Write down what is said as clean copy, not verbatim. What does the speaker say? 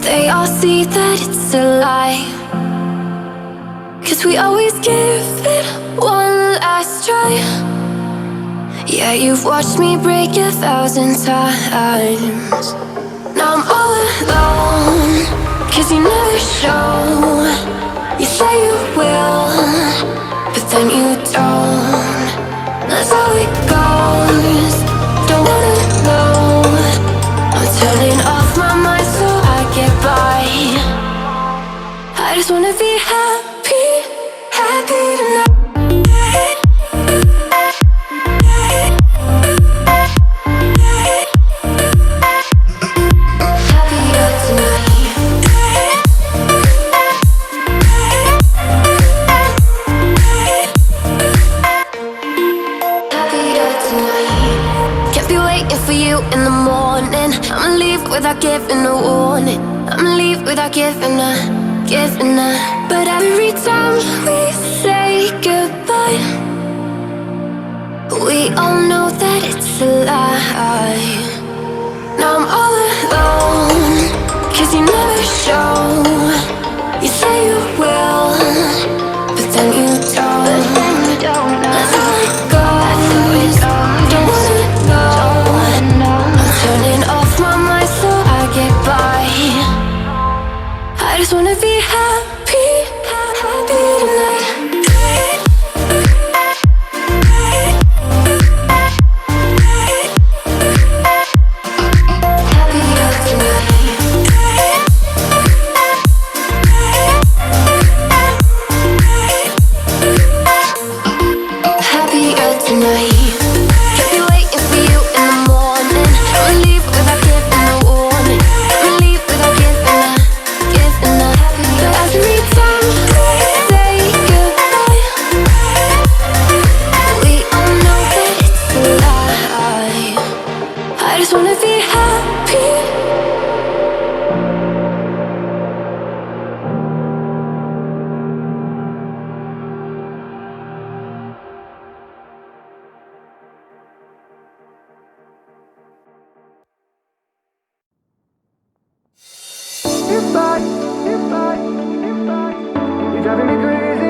They all see that it's a lie, 'cause we always give it one last try. Yeah, you've watched me break 1,000 times. Now I'm all alone, 'cause you never show. You say you will, but then you don't. That's how it goes. Don't wanna know. I'm turning off my mind so I get by. I just wanna be happy, happy tonight. Happier tonight. Happier tonight. Can't be waiting for you in the morning. I'ma leave without giving a warning. I'ma leave without giving a. But every time we say goodbye, we all know that it's a lie. Now I'm all alone, 'cause you never show. You say you will, but then you don't. That's how it goes. Don't wanna know. I'm turning off my mind so I get by. I just wanna be happy, happy tonight. Happier tonight. Happier tonight. Can't be waiting for you in the morning. I'ma leave without giving a warning. I'ma leave without giving a. But every time we say goodbye, we all know that it's a lie. I just wanna be happy. You're driving me crazy,